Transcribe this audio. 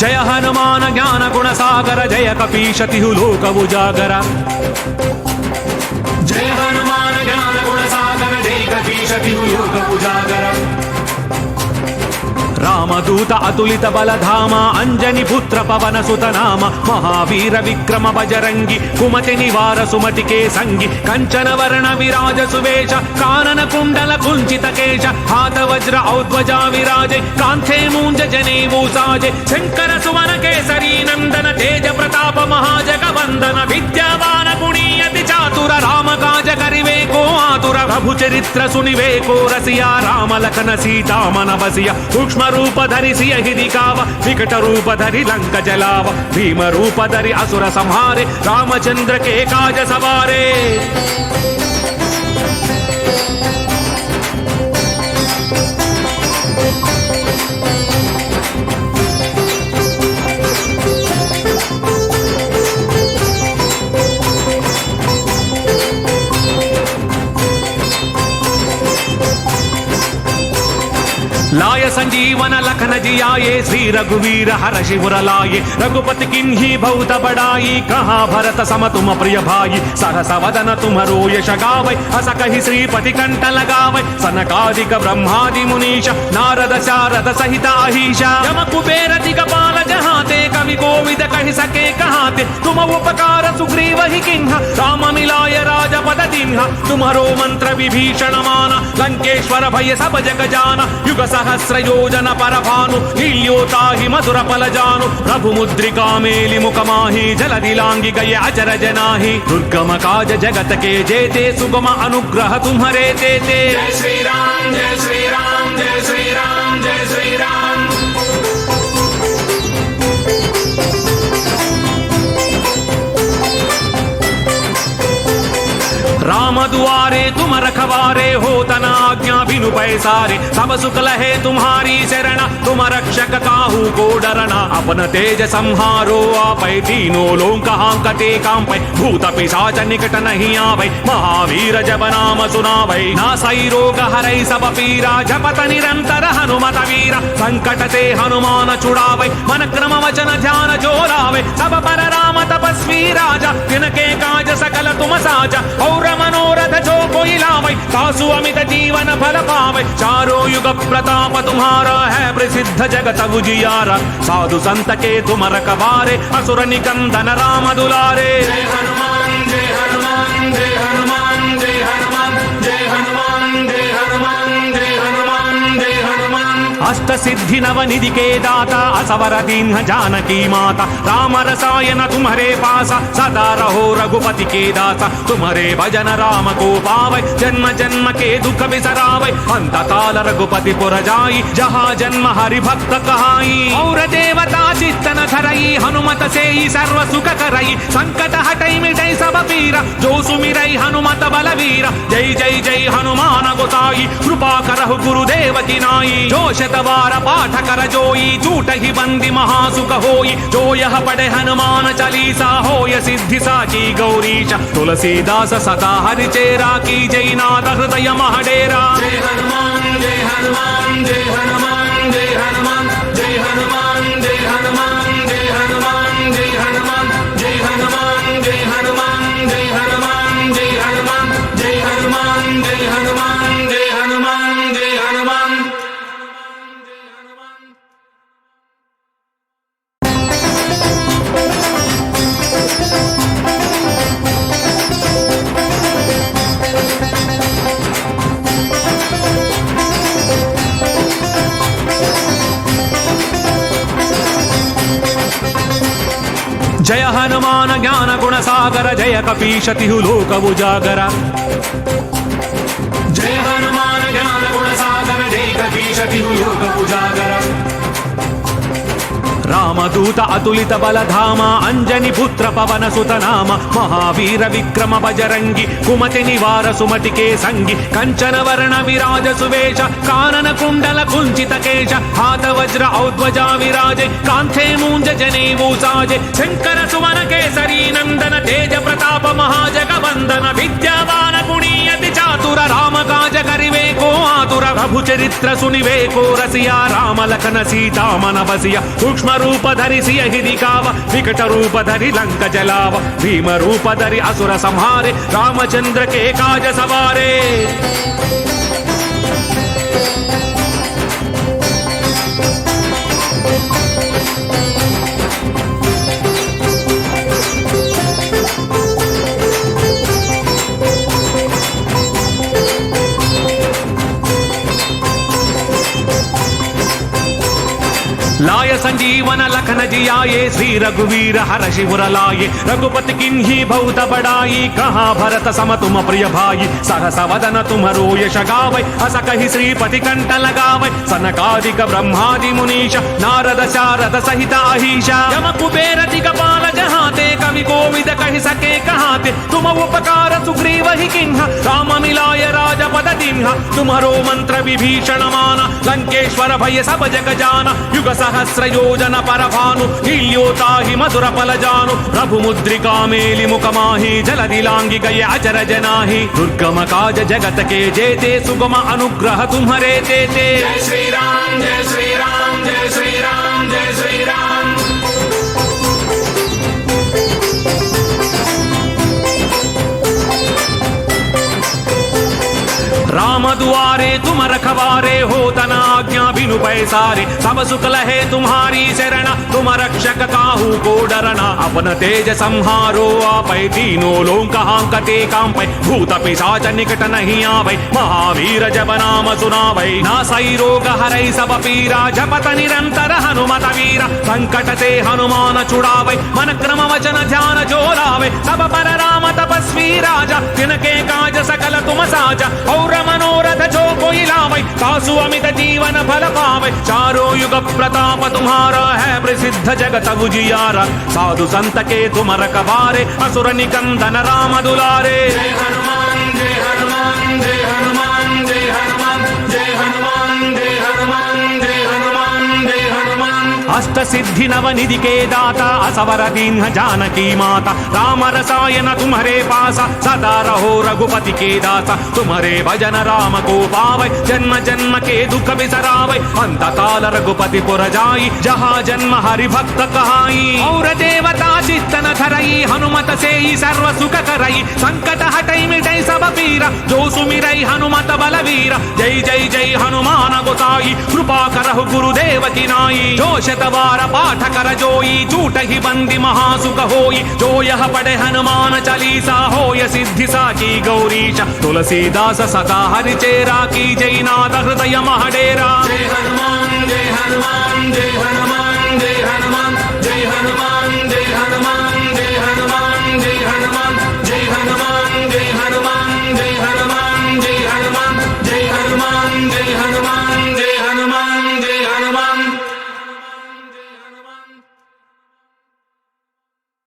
जय हनुमान ज्ञान गुण सागर जय कपीशतिहु लोक उजागर। जय हनुमान ज्ञान गुण सागर जय कपीशतिहु लोक उजागर। रामदूत अतुलित बलधाम अंजनी पुत्र पवन सुत नाम महावीर विक्रम बजरंगी कुमति निवार सुमति के संगी कंचन वर्ण विराज सुवेश कानन कुंडल कुंचित केश हाथ वज्र औध्वजा विराजे कांथे मूंज जनेऊ साजे शंकर सुवन केसरी नंदन तेज प्रताप महाजगवंदन विद्यावान गुणी अति चातुर राम काज करिवे को आतुर प्रभु चरित्र सुनिवे को रसिया राम लखन सीता मन बसिया सूक्ष्म रूप धरि सियहि दिखावा विकट रूप धरि लंक जलावा भीम रूप धरि असुर संहारे रामचंद्र के काज सवारे। लाय संजीवन लखन जियाये श्री रघुवीर हर शिवर लाये रघुपति किन्ही बहुत बड़ाई कहा भरत सम तुम प्रिय भाई सहस वदन तुम्हरो यश गावै हस कहि श्रीपति कंठ लगावै सनकादिक ब्रह्मादि मुनीश नारद शारद सहित अहीशा यम कुबेर दिगपाल जहाते कवि कोविद कहि सके कहाते तुम उपकार सुग्रीव ही किन्हा राम मिलाय राजपद दिन्हा तुम्हरो मंत्र विभीषण माना लंकेश्वर भय सब जग जाना युग सहस्र योजन परभानु लील्योताहि मधुर फल जानु प्रभु मुद्रिका मेलि मुख माहि जलधि लांघि गए अचर जनाहि दुर्गम काज जगत के जेते सुगम अनुग्रह तुम्हरे तेते। जय श्री राम जय श्री राम जय श्री राम जय श्री राम। राम दुआरे तुम रखवारे हो तना आज्ञा बिनु पैसारे सब सुख लहे तुम्हारी शरण तुम रक्षक काहू को डरना अपन तेज संहारो आपै तीनों लोक हांकते कांपै भूत पिशाच निकट नहीं आवै महावीर जब नाम सुनावै नासै रोग हरै सब पीरा जपत निरंतर हनुमत वीरा संकट ते हनुमान छुड़ावै मन क्रम वचन ध्यान जो लावै सब पर राम तपस्वी राजा तिनके काज सकल तुम साजा और मनोरथ जो कोई लावै तासु अमित जीवन फल पावै चारों युग प्रताप तुम्हारा है प्रसिद्ध जगत उजियारा साधु संत के तुम रखवारे असुर निकंदन राम दुलारे। जय हनुमान जय हनुमान जय हनुमान जय हनुमान जय हनुमान जय हनुमान जय हनुमान जय हनुमान। अष्ट सिद्धि नव निधि के दाता असवर दीन्ह जानकी माता राम रसायन तुम्हारे पासा सदा रहो रघुपति के दासा तुम्हारे भजन राम को पावै जन्म जन्म के दुख बिसरावै अंत काल रघुपति पुर जाई जहाँ जन्म हरि भक्त कहाई और देवता चित्तन धरई हनुमत से ही सर्व सुख करई संकट हटई मिटई सब पीरा जो सुमिरई हनुमत बलवीरा। जय जय जय हनुमान गोसाई कृपा करहु गुरुदेव की नाई जो शतवार पाठ कर जोई झूठ ही बंदी महासुख होई जो यह पढ़े हनुमान चालीसा होय सिद्धि साची गौरीश तुलसीदास सदा हरि चेरा की जय नाथ हृदय महडेरा। जय हनुमान जय हनुमान जय हनुमान जय हनुमान जय हनुमान जय हनुमान जय हनुमान जय हनुमान जय हनुमान जय हनुमान जय हनुमान जय हनुमान जय हनुमान जय हनुमान जय हनुमान जय हनुमान। जय हनुमान ज्ञान गुण सागर जय कपीशतिहु लोक उजागर। जय हनुमान ज्ञान गुण सागर जय कपीशतिहु लोक उजागर। रामदूत अतुलित बलधाम अंजनी पुत्र पवन सुत नाम महावीर विक्रम बजरंगी कुमति निवार सुमति के संगी कंचन वर्ण विराज सुवेश कानन कुंडल कुंचित केश हाथ वज्र औध्वजा विराजे कांथे मूंज जनेऊ साजे शंकर सुवन केसरी नंदन तेज प्रताप महाजगवंदन विद्यावान गुणी अति चातुर राम काज करिवे को आतुर प्रभु चरित्र सुनिवे को रसिया राम लखन सीता मन बसिया सूक्ष्म रूप रूप धरि सियहि काव विकट रूप धरि लंक जलाव भीम रूप धरि असुर संहारे रामचंद्र के काज सवारे। लाय संजीवन लखन जियाये श्री रघुवीर हर शिवर लाये रघुपति किन्ही बहुत बड़ाई कहाँ भरत सम तुम प्रिय भाई सहस वदन तुम्हरो यश गावै अस कहि श्रीपति कंठ लगावै सनकादिक ब्रह्मादि मुनीश नारद शारद सहित अहीश यम कुबेर दिगपाल जहाते कवि कोविद कहि सके कहाते तुम उपकार सुग्रीव ही किन्हा राम मिलाय राजपद दिन्हा तुम्हरो मंत्र विभीषण माना लंकेश्वर भय सब जग जाना युग सहस्र योजन परभानु हिल्योताहि मधुर फल जानु प्रभु मुद्रिका मेलि मुख माहि जलधि लांघि गए अचर जनाहि दुर्गम काज जगत के जेते सुगम अनुग्रह तुम्हरे तेते। जय श्री राम जय श्री राम जय श्री राम जय श्री राम। राम दुआरे तुम रखवारे हो तना आज्ञा बिनु पैसारे सब सुख लहे तुम्हारी शरण तुम रक्षक काहू को डरना अपन तेज संहारो आपै तीनों लोक हांकते कांपै भूत पिशाच निकट नहीं आवै महावीर जब नाम सुनावै नासै रोग हरै सब पीरा जपत निरंतर हनुमत वीरा संकट ते हनुमान छुड़ावै मन क्रम वचन ध्यान जो लावै सब पर राम तपस्वी राजा तिनके काज सकल तुम साजा और मनोरथ जो कोई लावै सासु अमित जीवन फल पावै चारों युग प्रताप तुम्हारा है प्रसिद्ध जगत उजियारा साधु संत के तुम रखवारे असुर निकंदन राम दुलारे। जय हनुमान जय हनुमान जय हनुमान जय हनुमान जय हनुमान जय हनुमान जय हनुमान जय हनुमान। अष्ट सिद्धि नव निधि के दाता असवर दीन्ह जानकी माता राम रसायन तुम्हारे पासा सदा रहो रघुपति के दासा तुम्हारे भजन राम को पावै जन्म जन्म के दुख बिसरावै अंत काल रघुपति पुर जाई जहाँ जन्म हरि भक्त कहाई और देवता चित्तन धरई हनुमत से ही सर्व सुख करई संकट हटई मिटई सब पीरा जो सुमिरई हनुमत बलवीरा जय जय जय हनुमान गोसाई कृपा करहु गुरुदेव की नाई जो शतवार पाठ कर जोई झूठ ही बंदी महासुख होई जो यह पढ़े हनुमान चालीसा होय सिद्धि साकी गौरीश तुलसीदास सदा हरि चेरा की जय नाथ हृदय महडेरा। जय हनुमान जय हनुमान जय हनुमान जय हनुमान।